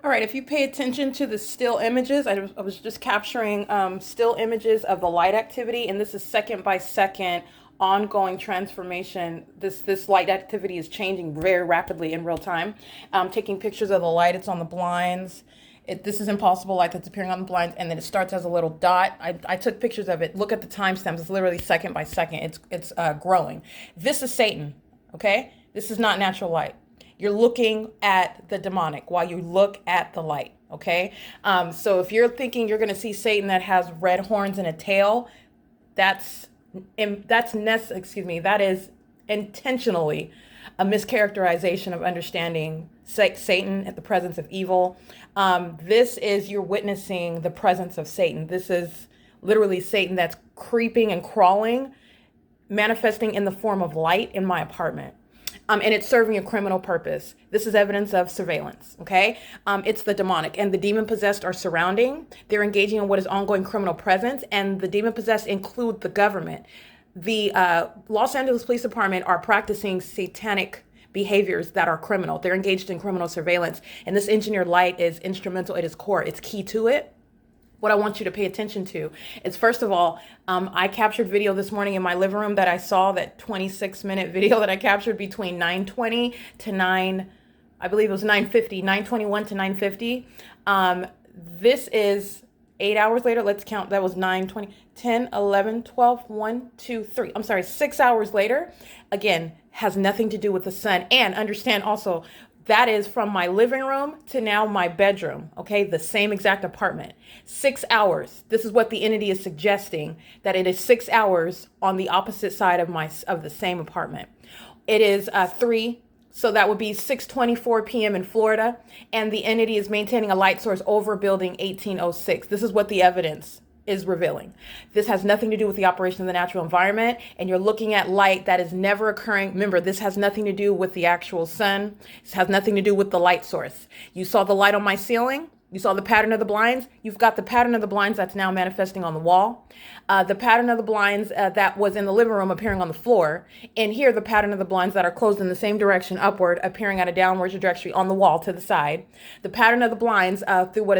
All right, if you pay attention to the still images, I was just capturing still images of the light activity, and this is second by second ongoing transformation. This light activity is changing very rapidly in real time. Taking pictures of the light, it's on the blinds. This is impossible light that's appearing on the blinds, and then it starts as a little dot. I took pictures of it. Look at the timestamps. It's literally second by second. It's growing. This is Satan, okay? This is not natural light. You're looking at the demonic while you look at the light, okay? So if you're thinking you're going to see Satan that has red horns and a tail, that is intentionally a mischaracterization of understanding Satan at the presence of evil. You're witnessing the presence of Satan. This is literally Satan that's creeping and crawling, manifesting in the form of light in my apartment. And it's serving a criminal purpose. This is evidence of surveillance, okay? It's the demonic, and the demon-possessed are surrounding. They're engaging in what is ongoing criminal presence, and the demon-possessed include the government. The Los Angeles Police Department are practicing satanic behaviors that are criminal. They're engaged in criminal surveillance, and this engineered light is instrumental at its core. It's key to it. What I want you to pay attention to is, first of all, I captured video this morning in my living room that I saw, that 26-minute video that I captured between 9:20 to I believe it was 9:50, 9:21 to 9:50. This is 8 hours later. Let's count. That was 9:20, 10, 11, 12, 1, 2, 3. I'm sorry, 6 hours later. Again, has nothing to do with the sun. And understand also, that is from my living room to now my bedroom, okay? The same exact apartment. 6 hours. This is what the entity is suggesting, that it is 6 hours on the opposite side of the same apartment. It is 3, so that would be 6:24 p.m. in Florida, and the entity is maintaining a light source over building 1806. This is what the evidence is revealing. This has nothing to do with the operation of the natural environment, and you're looking at light that is never occurring. Remember, this has nothing to do with the actual sun. This has nothing to do with the light source. You saw the light on my ceiling. You saw the pattern of the blinds. You've got the pattern of the blinds that's now manifesting on the wall. The pattern of the blinds that was in the living room appearing on the floor. And here, the pattern of the blinds that are closed in the same direction upward, appearing at a downward trajectory on the wall to the side. The pattern of the blinds through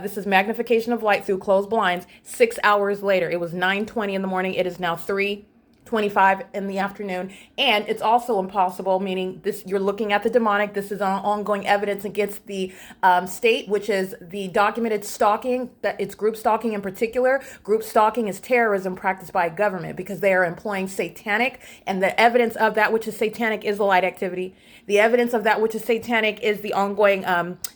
this is magnification of light through closed blinds 6 hours later. It was 9:20 in the morning. It is now 3:25 in the afternoon. And it's also impossible, meaning this, you're looking at the demonic. This is ongoing evidence against the state, which is the documented stalking, that it's group stalking in particular. Group stalking is terrorism practiced by government because they are employing satanic, and the evidence of that which is satanic is the light activity. The evidence of that which is satanic is the ongoing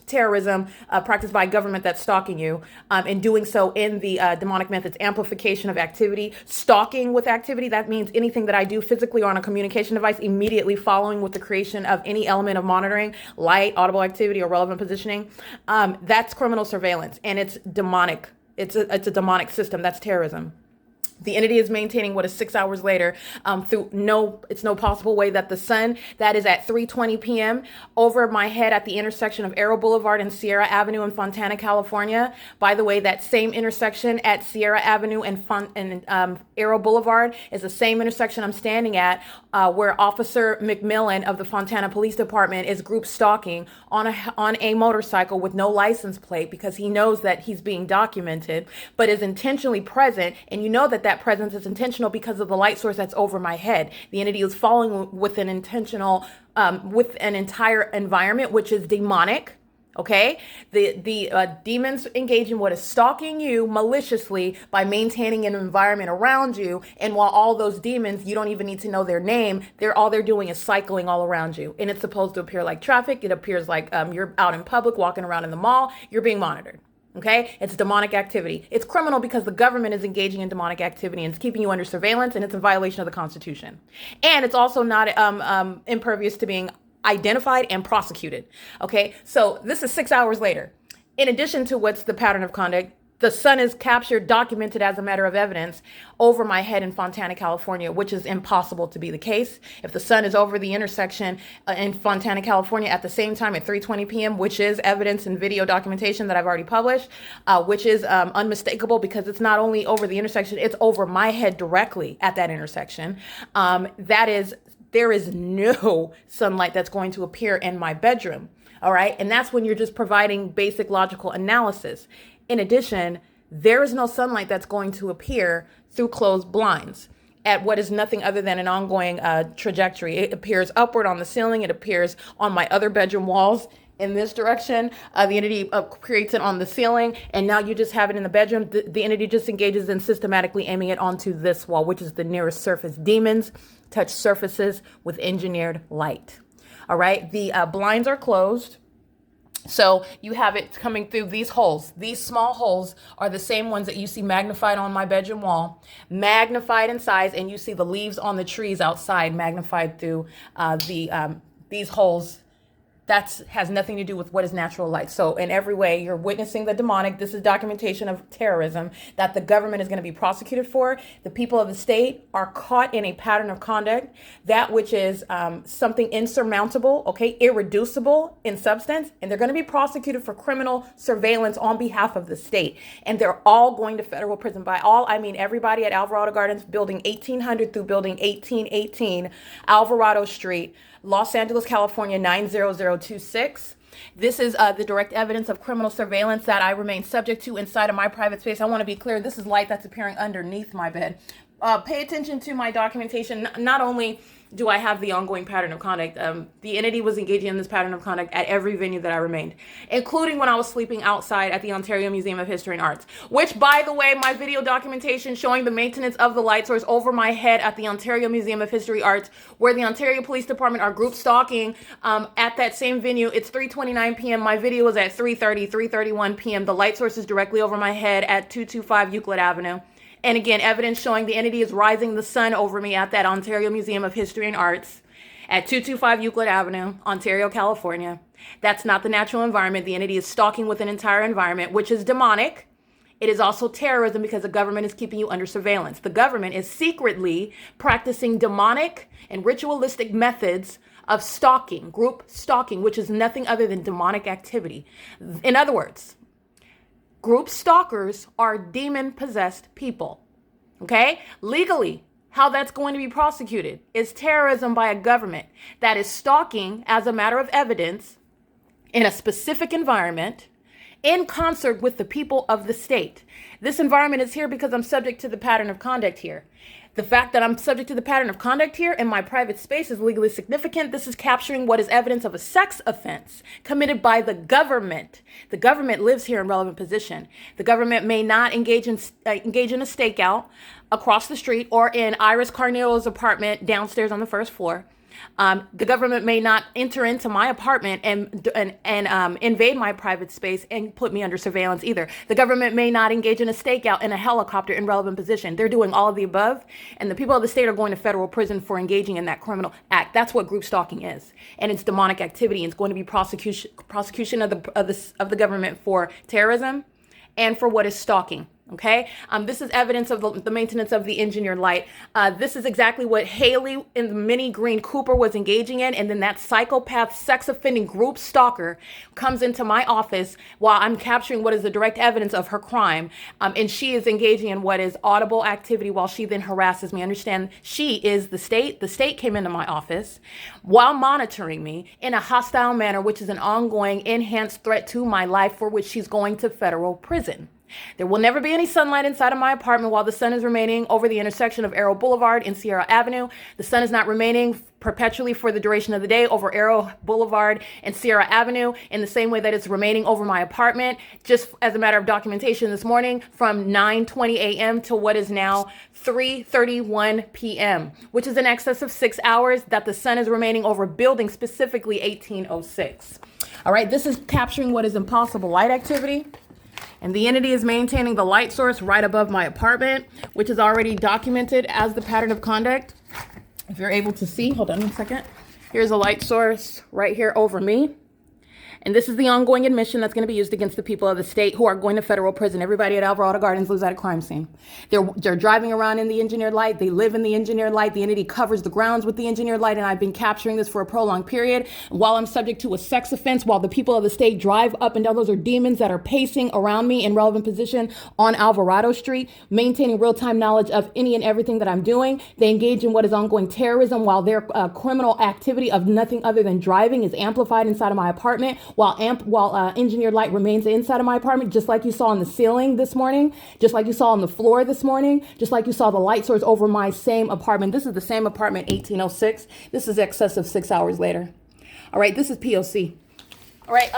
terrorism practiced by government that's stalking you, and doing so in the demonic methods, amplification of activity, stalking with activity. That means anything that I do physically or on a communication device immediately following with the creation of any element of monitoring, light, audible activity, or relevant positioning. That's criminal surveillance, and it's demonic. It's a demonic system. That's terrorism. The entity is maintaining what is 6 hours later it's no possible way that the sun that is at 3:20 p.m. over my head at the intersection of Arrow Boulevard and Sierra Avenue in Fontana, California. By the way, that same intersection at Sierra Avenue and Arrow Boulevard is the same intersection I'm standing at where Officer McMillan of the Fontana Police Department is group stalking on a motorcycle with no license plate, because he knows that he's being documented, but is intentionally present. And you know that presence is intentional because of the light source that's over my head. The entity is following with an intentional, with an entire environment, which is demonic. Okay, the demons engage in what is stalking you maliciously by maintaining an environment around you. And while all those demons, you don't even need to know their name, all they're doing is cycling all around you. And it's supposed to appear like traffic. It appears like you're out in public, walking around in the mall. You're being monitored. Okay, it's demonic activity. It's criminal because the government is engaging in demonic activity and it's keeping you under surveillance, and it's a violation of the Constitution. And it's also not impervious to being identified and prosecuted. Okay, so this is 6 hours later. In addition to what's the pattern of conduct, the sun is captured, documented as a matter of evidence over my head in Fontana, California, which is impossible to be the case. If the sun is over the intersection in Fontana, California at the same time at 3:20 p.m., which is evidence and video documentation that I've already published, which is unmistakable because it's not only over the intersection, it's over my head directly at that intersection. There is no sunlight that's going to appear in my bedroom. All right. And that's when you're just providing basic logical analysis. In addition, there is no sunlight that's going to appear through closed blinds at what is nothing other than an ongoing trajectory. It appears upward on the ceiling. It appears on my other bedroom walls in this direction. The entity creates it on the ceiling, and now you just have it in the bedroom. The entity just engages in systematically aiming it onto this wall, which is the nearest surface. Demons touch surfaces with engineered light. All right, the blinds are closed. So you have it coming through these holes. These small holes are the same ones that you see magnified on my bedroom wall, magnified in size, and you see the leaves on the trees outside magnified through these holes. That has nothing to do with what is natural light. So in every way, you're witnessing the demonic. This is documentation of terrorism that the government is going to be prosecuted for. The people of the state are caught in a pattern of conduct, that which is something insurmountable, okay, irreducible in substance, and they're going to be prosecuted for criminal surveillance on behalf of the state. And they're all going to federal prison. By all, I mean everybody at Alvarado Gardens, building 1800 through building 1818, Alvarado Street, Los Angeles, California, 90026. This is the direct evidence of criminal surveillance that I remain subject to inside of my private space. I want to be clear, this is light that's appearing underneath my bed. Pay attention to my documentation. Not only do I have the ongoing pattern of conduct, the entity was engaging in this pattern of conduct at every venue that I remained, including when I was sleeping outside at the Ontario Museum of History and Arts, which, by the way, my video documentation showing the maintenance of the light source over my head at the Ontario Museum of History and Arts, where the Ontario Police Department are group stalking at that same venue. It's 3:29 p.m. My video was at 3:31 p.m. The light source is directly over my head at 225 Euclid Avenue. And again, evidence showing the entity is rising the sun over me at that Ontario Museum of History and Arts at 225 Euclid Avenue, Ontario, California. That's not the natural environment. The entity is stalking with an entire environment, which is demonic. It is also terrorism because the government is keeping you under surveillance. The government is secretly practicing demonic and ritualistic methods of stalking, group stalking, which is nothing other than demonic activity. In other words, group stalkers are demon-possessed people, okay? Legally, how that's going to be prosecuted is terrorism by a government that is stalking as a matter of evidence in a specific environment in concert with the people of the state. This environment is here because I'm subject to the pattern of conduct here. The fact that I'm subject to the pattern of conduct here in my private space is legally significant. This is capturing what is evidence of a sex offense committed by the government. The government lives here in relevant position. The government may not engage in a stakeout across the street or in Iris Carnero's apartment downstairs on the first floor. The government may not enter into my apartment and invade my private space and put me under surveillance either. The government may not engage in a stakeout in a helicopter in relevant position. They're doing all of the above, and the people of the state are going to federal prison for engaging in that criminal act. That's what group stalking is, and it's demonic activity. It's going to be prosecution of the government for terrorism and for what is stalking. Okay, this is evidence of the maintenance of the engineered light. This is exactly what Haley in the Mini Green Cooper was engaging in. And then that psychopath, sex offending group stalker comes into my office while I'm capturing what is the direct evidence of her crime. And she is engaging in what is audible activity while she then harasses me. Understand, she is the state. The state came into my office while monitoring me in a hostile manner, which is an ongoing enhanced threat to my life for which she's going to federal prison. There will never be any sunlight inside of my apartment while the sun is remaining over the intersection of Arrow Boulevard and Sierra Avenue. The sun is not remaining perpetually for the duration of the day over Arrow Boulevard and Sierra Avenue in the same way that it's remaining over my apartment. Just as a matter of documentation this morning, from 9:20 a.m. to what is now 3:31 p.m., which is in excess of 6 hours that the sun is remaining over building, specifically 1806. All right, this is capturing what is impossible light activity. And the entity is maintaining the light source right above my apartment, which is already documented as the pattern of conduct. If you're able to see, hold on one second. Here's a light source right here over me. And this is the ongoing admission that's going to be used against the people of the state who are going to federal prison. Everybody at Alvarado Gardens lives at a crime scene. They're driving around in the engineered light. They live in the engineered light. The entity covers the grounds with the engineered light, and I've been capturing this for a prolonged period. While I'm subject to a sex offense, while the people of the state drive up and down, those are demons that are pacing around me in relevant position on Alvarado Street, maintaining real-time knowledge of any and everything that I'm doing. They engage in what is ongoing terrorism while their criminal activity of nothing other than driving is amplified inside of my apartment, while engineered light remains inside of my apartment, just like you saw on the ceiling this morning, just like you saw on the floor this morning, just like you saw the light source over my same apartment. This is the same apartment, 1806. This is excess of 6 hours later. All right, this is P.O.C. All right,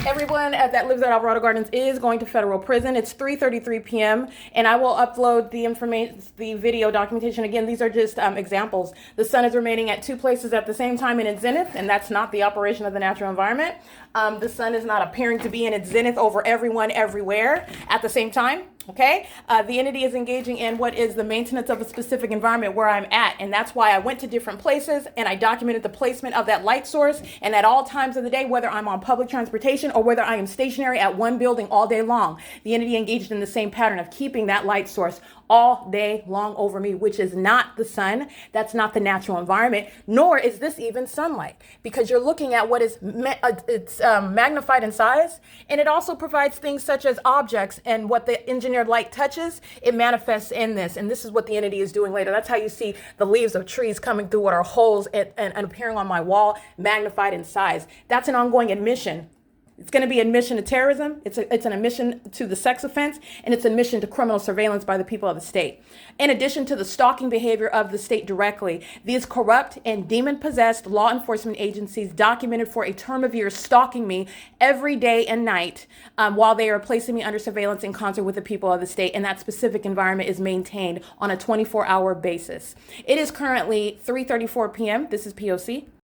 everyone that lives at Alvarado Gardens is going to federal prison. It's 3:33 p.m. and I will upload the information, the video documentation. Again, these are just examples. The sun is remaining at two places at the same time in its zenith, and that's not the operation of the natural environment. The sun is not appearing to be in its zenith over everyone, everywhere at the same time. Okay, the entity is engaging in what is the maintenance of a specific environment where I'm at, and that's why I went to different places and I documented the placement of that light source, and at all times of the day, whether I'm on public transportation or whether I am stationary at one building all day long, the entity engaged in the same pattern of keeping that light source all day long over me, which is not the sun. That's not the natural environment, nor is this even sunlight, because you're looking at what is magnified in size, and it also provides things such as objects, and what the engineered light touches, it manifests in this, and this is what the entity is doing later. That's how you see the leaves of trees coming through what are holes and appearing on my wall, magnified in size. That's an ongoing admission. It's going to be admission to terrorism. It's an admission to the sex offense, and it's admission to criminal surveillance by the people of the state. In addition to the stalking behavior of the state directly, these corrupt and demon-possessed law enforcement agencies documented for a term of years stalking me every day and night while they are placing me under surveillance in concert with the people of the state, and that specific environment is maintained on a 24-hour basis. It is currently 3:34 p.m. This is P.O.C.